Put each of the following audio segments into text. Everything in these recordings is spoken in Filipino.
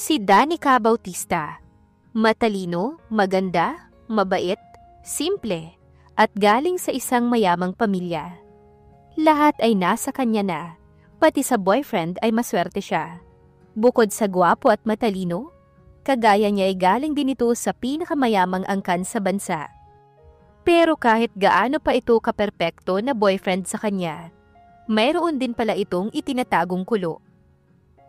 Si Danica Bautista. Matalino, maganda, mabait, simple, at galing sa isang mayamang pamilya. Lahat ay nasa kanya na, pati sa boyfriend ay maswerte siya. Bukod sa gwapo at matalino, kagaya niya ay galing din ito sa pinakamayamang angkan sa bansa. Pero kahit gaano pa ito kaperpekto na boyfriend sa kanya, mayroon din pala itong itinatagong kulo.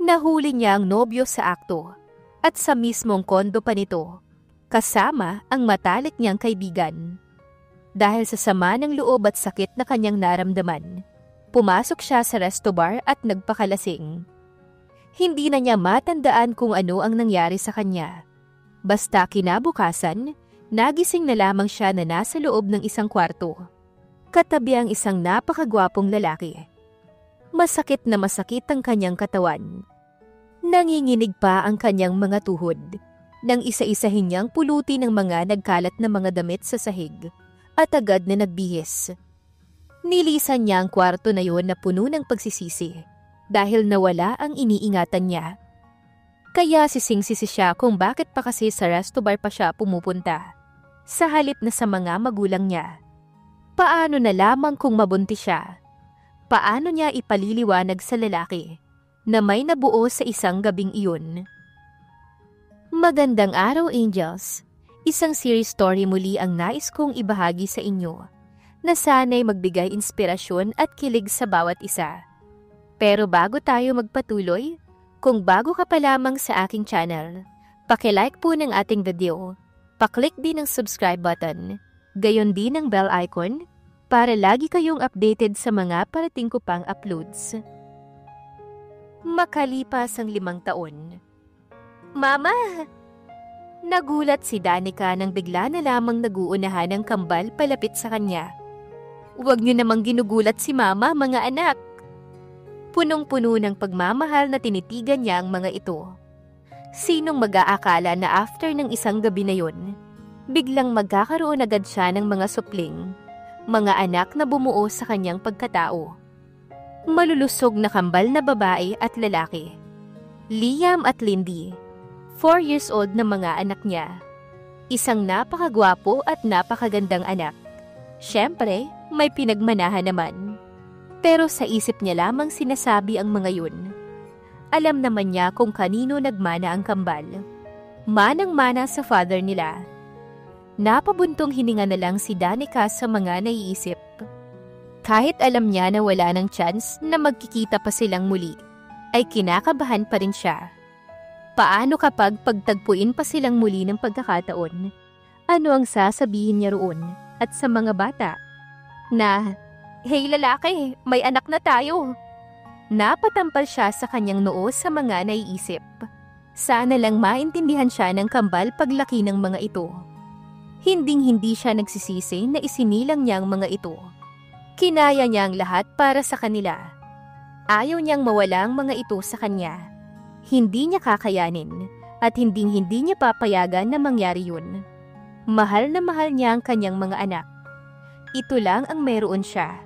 Nahuli niya ang nobyo sa akto at sa mismong kondo pa nito, kasama ang matalik niyang kaibigan. Dahil sa sama ng loob at sakit na kanyang naramdaman, pumasok siya sa resto bar at nagpakalasing. Hindi na niya matandaan kung ano ang nangyari sa kanya. Basta kinabukasan, nagising na lamang siya na nasa loob ng isang kwarto. Katabi ang isang napakagwapong lalaki. Masakit na masakit ang kanyang katawan. Nanginginig pa ang kanyang mga tuhod nang isa-isahin niyang puluti ng mga nagkalat na mga damit sa sahig at agad na nagbihis. Nilisan niya ang kwarto na yon na puno ng pagsisisi dahil nawala ang iniingatan niya. Kaya sising-sisi siya kung bakit pa kasi sa resto bar pa siya pumupunta, sa halip na sa mga magulang niya. Paano na lamang kung mabuntis siya? Paano niya ipaliliwanag sa lalaki na may nabuo sa isang gabing iyon? Magandang araw, Angels! Isang series story muli ang nais kong ibahagi sa inyo na sana'y magbigay inspirasyon at kilig sa bawat isa. Pero bago tayo magpatuloy, kung bago ka pa lamang sa aking channel, paki-like po ng ating video, paklik din ang subscribe button, gayon din ang bell icon, para lagi kayong updated sa mga parating ko pang uploads. Makalipas ang 5 taon. Mama! Nagulat si Danica nang bigla na lamang naguunahan ng kambal palapit sa kanya. Huwag niyo namang ginugulat si Mama, mga anak. Punong-puno ng pagmamahal na tinitigan niya ang mga ito. Sinong mag-aakala na after ng isang gabi na yun, biglang magkakaroon agad siya ng mga supling, mga anak na bumuo sa kanyang pagkatao. Malulusog na kambal na babae at lalaki. Liam at Lindy, 4 years old na mga anak niya. Isang napakagwapo at napakagandang anak. Siyempre, may pinagmanahan naman. Pero sa isip niya lamang sinasabi ang mga yun. Alam naman niya kung kanino nagmana ang kambal. Manang-mana sa father nila. Napabuntong hininga na lang si Danica sa mga naiisip. Kahit alam niya na wala ng chance na magkikita pa silang muli, ay kinakabahan pa rin siya. Paano kapag pagtagpuin pa silang muli ng pagkakataon? Ano ang sasabihin niya roon at sa mga bata? Na, "Hey lalaki, may anak na tayo." Napatampal siya sa kanyang noo sa mga naiisip. Sana lang maintindihan siya ng kambal paglaki ng mga ito. Hinding-hindi siya nagsisisi na isinilang niya ang mga ito. Kinaya niya ang lahat para sa kanila. Ayaw niyang mawala ang mga ito sa kanya. Hindi niya kakayanin at hinding-hindi niya papayagan na mangyari yun. Mahal na mahal niya ang kanyang mga anak. Ito lang ang meron siya.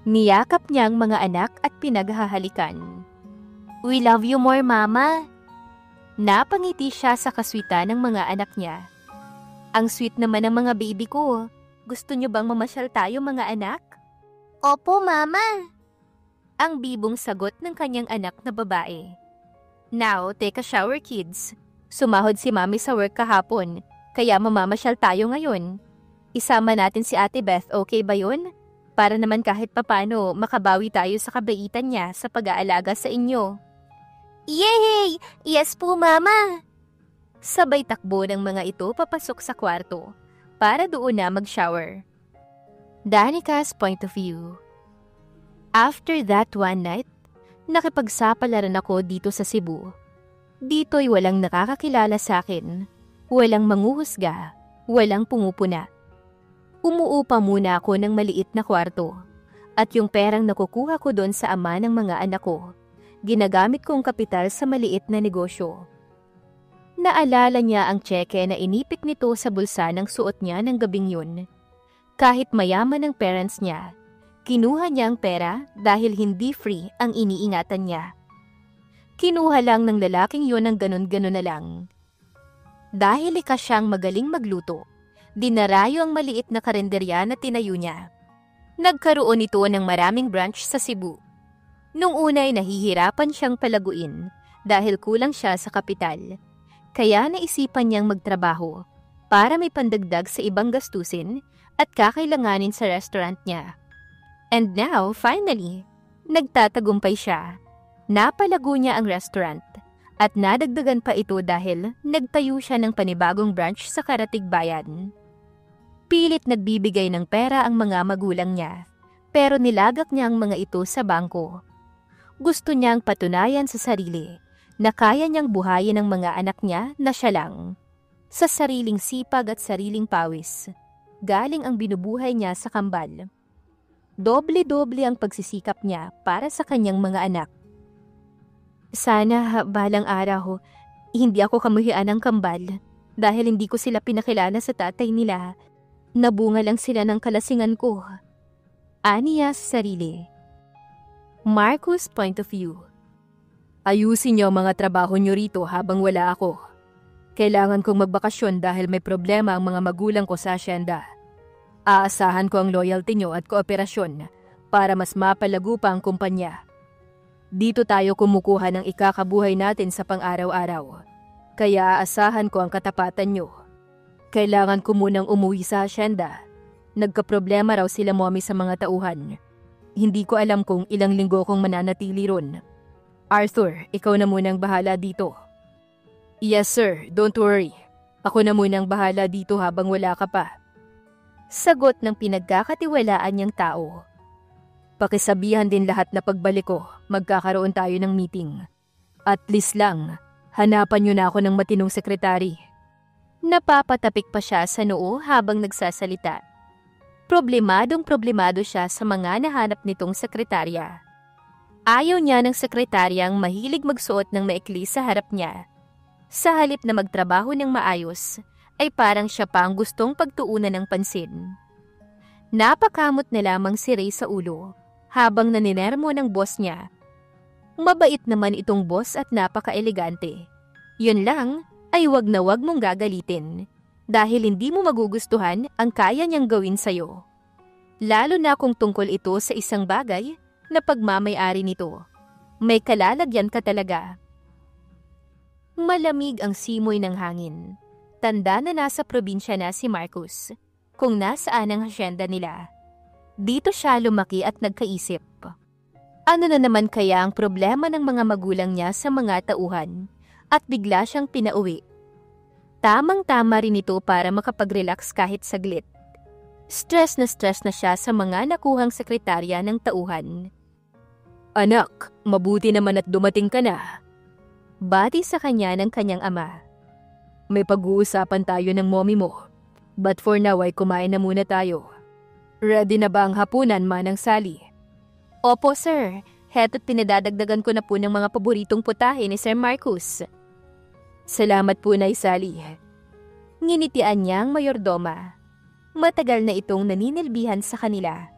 Niyakap niya ang mga anak at pinaghahalikan. "We love you more, Mama." Napangiti siya sa kaswitan ng mga anak niya. "Ang sweet naman ng mga baby ko. Gusto niyo bang mamasyal tayo, mga anak?" "Opo, Mama." Ang bibong sagot ng kanyang anak na babae. "Now, take a shower, kids. Sumahod si Mami sa work kahapon, kaya mamamasyal tayo ngayon. Isama natin si Ate Beth, okay ba yun? Para naman kahit papano makabawi tayo sa kabaitan niya sa pag-aalaga sa inyo." "Yay! Yes po, Mama." Sabay takbo ng mga ito papasok sa kwarto para doon na mag-shower. Danica's point of view. After that one night, nakipagsapalaran ako dito sa Cebu. Dito'y walang nakakakilala sa akin, walang manghuhusga, walang pumupuna. Umuupa muna ako ng maliit na kwarto, at yung perang nakukuha ko doon sa ama ng mga anak ko, ginagamit kong kapital sa maliit na negosyo. Naalala niya ang tseke na inipit nito sa bulsa ng suot niya ng gabing yun. Kahit mayaman ang parents niya, kinuha niya ang pera dahil hindi free ang iniingatan niya. Kinuha lang ng lalaking yon ng ganon-ganon na lang. Dahil likas siyang magaling magluto, dinarayo ang maliit na karenderya na tinayo niya. Nagkaroon ito ng maraming branch sa Cebu. Nung unay nahihirapan siyang palaguin dahil kulang siya sa kapital. Kaya naisipan niyang magtrabaho para may pandagdag sa ibang gastusin at kakailanganin sa restaurant niya. And now, finally, nagtatagumpay siya. Napalago niya ang restaurant at nadagdagan pa ito dahil nagtayo siya ng panibagong branch sa Karatig Bayan. Pilit nagbibigay ng pera ang mga magulang niya, pero nilagak niya ang mga ito sa bangko. Gusto niyang patunayan sa sarili na kaya niyang buhayin ang mga anak niya na siya lang. Sa sariling sipag at sariling pawis, galing ang binubuhay niya sa kambal. Doble-doble ang pagsisikap niya para sa kanyang mga anak. Sana balang araw, hindi ako kamuhian ng kambal dahil hindi ko sila pinakilala sa tatay nila. Nabunga lang sila ng kalasingan ko. Aniya sa sarili. Marcos' point of view. Ayusin niyo ang mga trabaho niyo rito habang wala ako. Kailangan kong magbakasyon dahil may problema ang mga magulang ko sa asyenda. Aasahan ko ang loyalty niyo at kooperasyon para mas mapalago pa ang kumpanya. Dito tayo kumukuha ng ikakabuhay natin sa pang-araw-araw. Kaya aasahan ko ang katapatan niyo. Kailangan ko munang umuwi sa asyenda. Nagkaproblema raw sila mommy sa mga tauhan. Hindi ko alam kung ilang linggo kong mananatili ron. Arthur, ikaw na munang bahala dito. Yes sir, don't worry. Ako na munang bahala dito habang wala ka pa. Sagot ng pinagkakatiwalaan niyang tao. Pakisabihan din lahat na pagbalik ko, magkakaroon tayo ng meeting. At least lang, hanapan niyo na ako ng matinong sekretary. Napapatapik pa siya sa noo habang nagsasalita. Problemado siya sa mga nahanap nitong sekretarya. Ayaw niya ng sekretaryang mahilig magsuot ng maikli sa harap niya. Sa halip na magtrabaho ng maayos, ay parang siya pa ang gustong pagtuunan ng pansin. Napakamot na lamang si Ray sa ulo habang naninermo ng boss niya. Mabait naman itong boss at napaka-elegante. Yun lang ay wag na wag mong gagalitin dahil hindi mo magugustuhan ang kaya niyang gawin sa'yo. Lalo na kung tungkol ito sa isang bagay na pagmamay-ari nito. May kalalagyan ka talaga. Malamig ang simoy ng hangin. Tanda na nasa probinsya na si Marcos, kung nasaan ang hasyenda nila. Dito siya lumaki at nagkaisip. Ano na naman kaya ang problema ng mga magulang niya sa mga tauhan at bigla siyang pinauwi. Tamang-tama rin ito para makapag-relax kahit saglit. Stress na siya sa mga nakuhang sekretarya ng tauhan. Anak, mabuti naman at dumating ka na. Bati sa kanya ng kanyang ama. May pag-uusapan tayo ng mommy mo. But for now ay kumain na muna tayo. Ready na ba ang hapunan, Manang Sally? Opo sir, heto't pinadadagdagan ko na po ng mga paboritong putahe ni Sir Marcos. Salamat po, Nay Sally. Nginitian niya ang mayordoma. Matagal na itong naninilbihan sa kanila.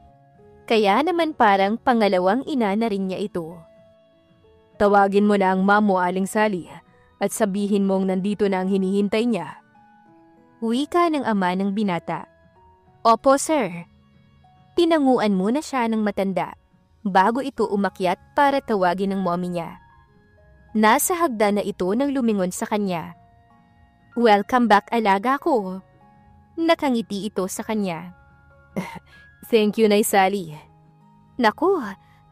Kaya naman parang pangalawang ina na rin niya ito. Tawagin mo na ang mom mo, Aling Sally, at sabihin mong nandito na ang hinihintay niya. Wika ng ama ng binata. Opo, sir. Tinanguan muna siya ng matanda bago ito umakyat para tawagin ng mommy niya. Nasa hagdan na ito nang lumingon sa kanya. Welcome back, alaga ko. Nakangiti ito sa kanya. Thank you, Nay Sally. Naku,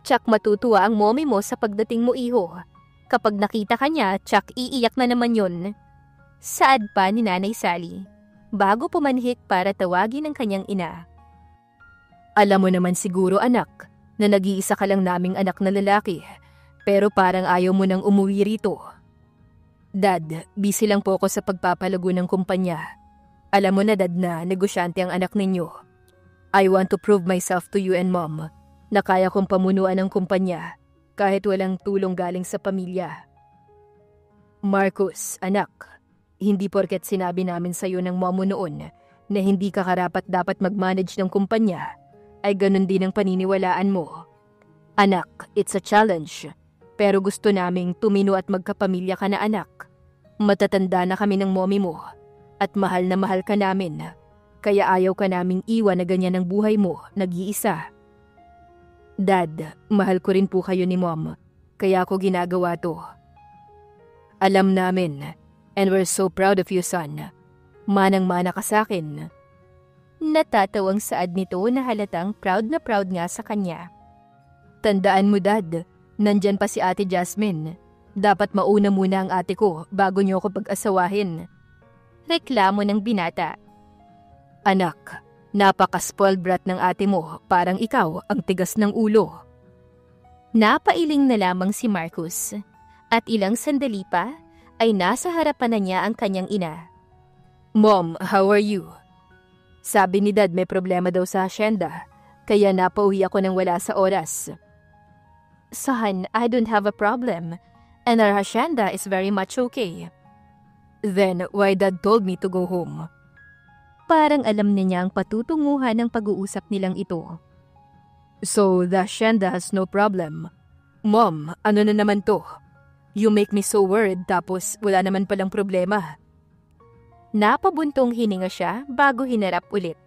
tsak matutuwa ang mommy mo sa pagdating mo, iho. Kapag nakita ka niya, tsak iiyak na naman yon. Saad pa ni Nanay Sally, bago pumanhik para tawagin ang kanyang ina. Alam mo naman siguro, anak, na nag-iisa ka lang naming anak na lalaki, pero parang ayaw mo nang umuwi rito. Dad, busy lang po ako sa pagpapalago ng kumpanya. Alam mo na, Dad, na negosyante ang anak ninyo. I want to prove myself to you and Mom na kaya kong pamunuan ng kumpanya kahit walang tulong galing sa pamilya. Marcos, anak, hindi porket sinabi namin sa iyo ng mom mo noon na hindi ka karapat-dapat mag-manage ng kumpanya, ay ganun din ang paniniwalaan mo. Anak, it's a challenge. Pero gusto naming tumino at magkapamilya ka na anak. Matatanda na kami ng mommy mo at mahal na mahal ka namin. Kaya ayaw ka naming iwan na ganyan ang buhay mo, nag-iisa. Dad, mahal ko rin po kayo ni Mom, kaya ako ginagawa to. Alam namin, and we're so proud of you, son. Manang-mana ka sa akin. Natatawang saad nito na halatang proud na proud nga sa kanya. Tandaan mo, Dad, nandyan pa si Ate Jasmine. Dapat mauna muna ang ate ko bago niyo ako pag-asawahin. Reklamo ng binata. Anak, napaka-spoiled brat ng ate mo, parang ikaw ang tigas ng ulo. Napailing na lamang si Marcus at ilang sandali pa ay nasa harapan na niya ang kanyang ina. Mom, how are you? Sabi ni Dad may problema daw sa asyenda, kaya napauwi ako nang wala sa oras. Son, I don't have a problem, and our asyenda is very much okay. Then why Dad told me to go home? Parang alam niya ang patutunguhan ng pag-uusap nilang ito. So the asyenda has no problem. Mom, ano na naman to? You make me so worried tapos wala naman palang problema. Napabuntong hininga siya bago hinarap ulit.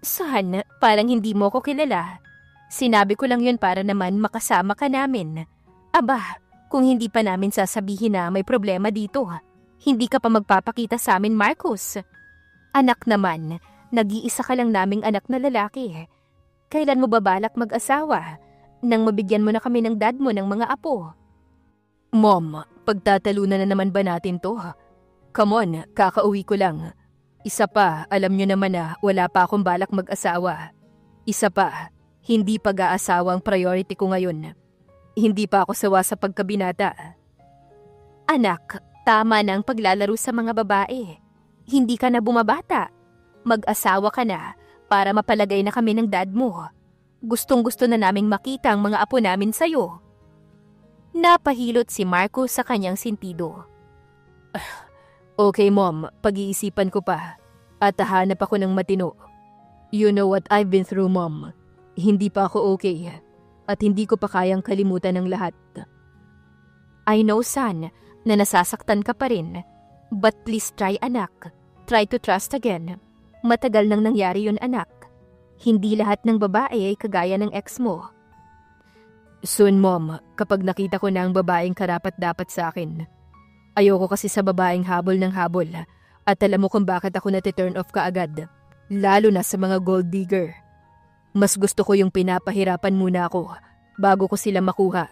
Son, parang hindi mo ko kilala. Sinabi ko lang yun para naman makasama ka namin. Aba, kung hindi pa namin sasabihin na may problema dito, hindi ka pa magpapakita sa amin, Marcus. Anak naman, nag-iisa ka lang naming anak na lalaki. Kailan mo babalak mag-asawa? Nang mabigyan mo na kami ng dad mo ng mga apo. Mom, pagtatalunan na naman ba natin to? Come on, kakauwi ko lang. Isa pa, alam nyo naman na wala pa akong balak mag-asawa. Isa pa, hindi pag-aasawa ang priority ko ngayon. Hindi pa ako sawa sa pagkabinata. Anak, tama na ang paglalaro sa mga babae. Hindi ka na bumabata. Mag-asawa ka na para mapalagay na kami ng dad mo. Gustong-gusto na naming makita ang mga apo namin sa'yo. Napahilot si Marco sa kanyang sentido. Okay, Mom, pag-iisipan ko pa. At hahanap ako ng matino. You know what I've been through, Mom. Hindi pa ako okay. At hindi ko pa kayang kalimutan ang lahat. I know, son, na nasasaktan ka pa rin. But please try, anak. Try to trust again. Matagal nang nangyari yun, anak. Hindi lahat ng babae ay kagaya ng ex mo. Soon, Mom, kapag nakita ko na ang babaeng karapat-dapat sa akin. Ayoko kasi sa babaeng habol ng habol. At alam mo kung bakit ako nati-turn off kaagad. Lalo na sa mga gold digger. Mas gusto ko yung pinapahirapan muna ako bago ko sila makuha.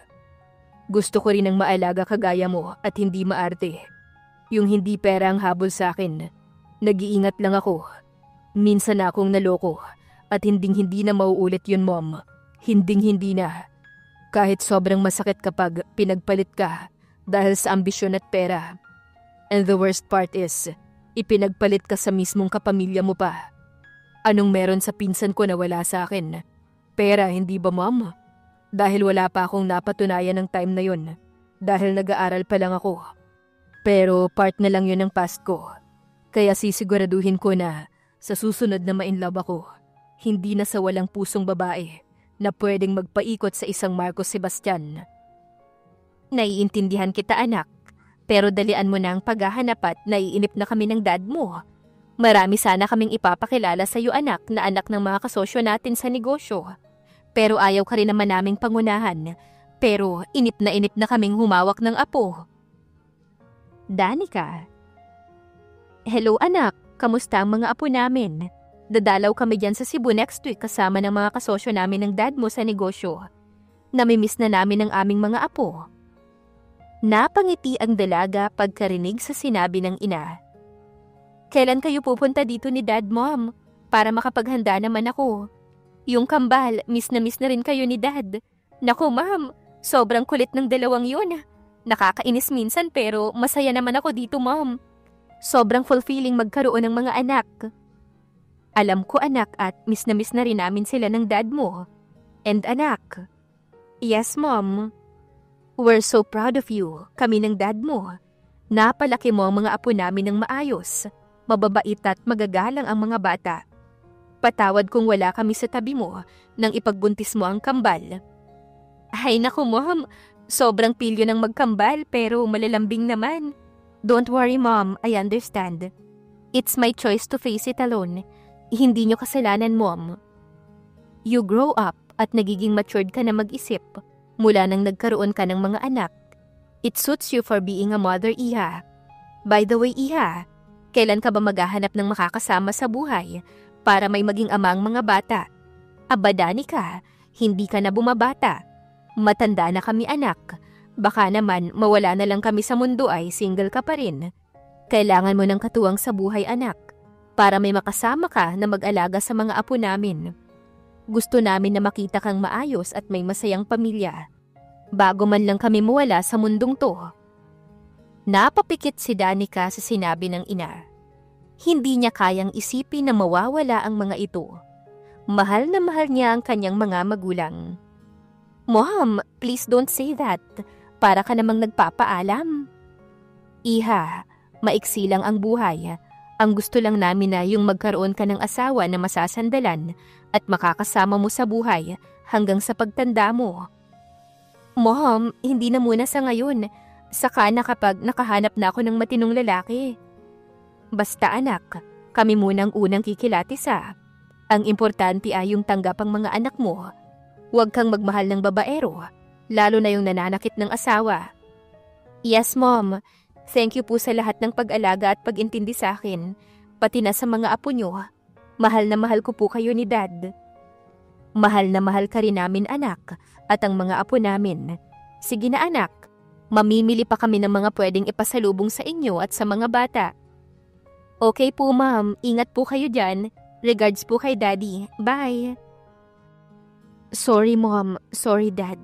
Gusto ko rin ang maalaga kagaya mo at hindi maarte. Yung hindi pera ang habol sa akin. Nag-iingat lang ako. Minsan na akong naloko at hinding-hindi na mauulit yun, Mom. Hinding-hindi na. Kahit sobrang masakit kapag pinagpalit ka dahil sa ambisyon at pera. And the worst part is, ipinagpalit ka sa mismong kapamilya mo pa. Anong meron sa pinsan ko na wala sa akin? Pera, hindi ba, Mom? Dahil wala pa akong napatunayan ng time na yun. Dahil nag-aaral pa lang ako. Pero part na lang yun ng past ko. Kaya sisiguraduhin ko na sa susunod na ma-inlove ako, hindi na sa walang pusong babae na pwedeng magpaikot sa isang Marcos Sebastian. Naiintindihan kita, anak. Pero dalian mo na ang paghahanap at naiinip na kami ng dad mo. Marami sana kaming ipapakilala sa iyo, anak, na anak ng mga kasosyo natin sa negosyo. Pero ayaw ka rin naman naming pangunahan. Pero inip na kaming humawak ng apo. Danica. Hello, anak. Kamusta ang mga apo namin? Dadalaw kami dyan sa Cebu next week kasama ng mga kasosyo namin ng dad mo sa negosyo. Namimiss na namin ang aming mga apo. Napangiti ang dalaga pagkarinig sa sinabi ng ina. Kailan kayo pupunta dito ni Dad, Mom? Para makapaghanda naman ako. Yung kambal, miss na rin kayo ni Dad. Naku, Ma'am, sobrang kulit ng dalawang yun. Nakakainis minsan pero masaya naman ako dito, Mom. Sobrang fulfilling magkaroon ng mga anak. Alam ko, anak, at miss na rin namin sila ng dad mo. And anak. Yes, Mom. We're so proud of you, kami ng dad mo. Napalaki mo ang mga apo namin ng maayos. Mababait at magagalang ang mga bata. Patawad kung wala kami sa tabi mo nang ipagbuntis mo ang kambal. Ay naku, Mom, Sobrang pilyo ng magkambal pero malalambing naman. Don't worry mom, I understand. It's my choice to face it alone. Hindi nyo kasalanan mom. You grow up at nagiging matured ka na mag-isip mula nang nagkaroon ka ng mga anak. It suits you for being a mother, Iha. By the way, Iha, kailan ka ba maghahanap ng makakasama sa buhay para may maging ama ang mga bata? Aba Danica, hindi ka na bumabata. Matanda na kami anak. Baka naman mawala na lang kami sa mundo ay single ka pa rin. Kailangan mo ng katuwang sa buhay anak para may makasama ka na mag-alaga sa mga apo namin. Gusto namin na makita kang maayos at may masayang pamilya. Bago man lang kami mawala sa mundong to. Napapikit si Danica sa sinabi ng ina. Hindi niya kayang isipin na mawawala ang mga ito. Mahal na mahal niya ang kanyang mga magulang. Mom, please don't say that. Para ka namang nagpapaalam. Iha, maiksi lang ang buhay. Ang gusto lang namin na yung magkaroon ka ng asawa na masasandalan at makakasama mo sa buhay hanggang sa pagtanda mo. Mom, hindi na muna sa ngayon. Saka na kapag nakahanap na ako ng matinong lalaki. Basta anak, kami munang unang kikilatis ha. Ang importante ay yung tanggap ang mga anak mo. Huwag kang magmahal ng babaero, lalo na yung nananakit ng asawa. Yes, Mom. Thank you po sa lahat ng pag-alaga at pag-intindi sa akin, pati na sa mga apo nyo. Mahal na mahal ko po kayo ni Dad. Mahal na mahal ka rin namin anak at ang mga apo namin. Sige na anak, mamimili pa kami ng mga pwedeng ipasalubong sa inyo at sa mga bata. Okay po ma'am, ingat po kayo dyan. Regards po kay Daddy. Bye. Sorry mom, sorry dad.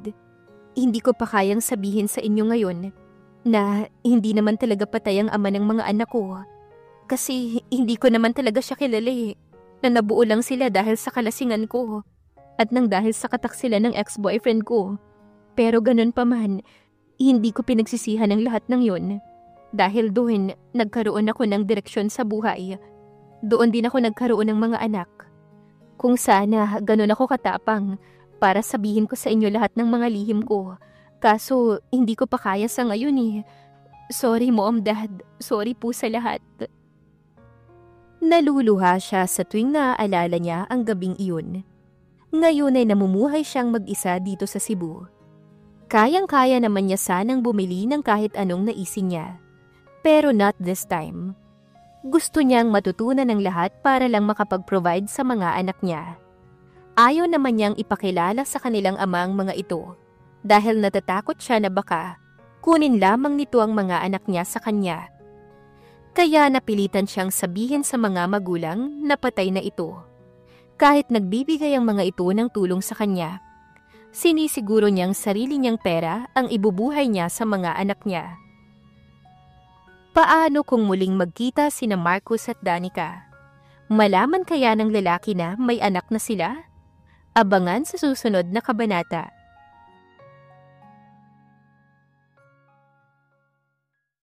Hindi ko pa kayang sabihin sa inyo ngayon na hindi naman talaga patay ang ama ng mga anak ko. Kasi hindi ko naman talaga siya kilala na nabuo lang sila dahil sa kalasingan ko at nang dahil sa kataksilan ng ex-boyfriend ko. Pero ganun pa man, hindi ko pinagsisihan ang lahat ng yun. Dahil doon, nagkaroon ako ng direksyon sa buhay. Doon din ako nagkaroon ng mga anak. Kung sana ganun ako katapang para sabihin ko sa inyo lahat ng mga lihim ko. Kaso hindi ko pa kaya sa ngayon Sorry mom, dad. Sorry po sa lahat. Naluluha siya sa tuwing naaalala niya ang gabing iyon. Ngayon ay namumuhay siyang mag-isa dito sa Cebu. Kayang-kaya naman niya sanang bumili ng kahit anong naisin niya. Pero not this time. Gusto niyang matutunan ng lahat para lang makapag-provide sa mga anak niya. Ayaw naman niyang ipakilala sa kanilang ama ang mga ito dahil natatakot siya na baka kunin lamang nito ang mga anak niya sa kanya. Kaya napilitan siyang sabihin sa mga magulang na patay na ito. Kahit nagbibigay ang mga ito ng tulong sa kanya, sinisiguro niyang sarili niyang pera ang ibubuhay niya sa mga anak niya. Paano kung muling magkita sina Marcos at Danica? Malaman kaya ng lalaki na may anak na sila? Abangan sa susunod na kabanata.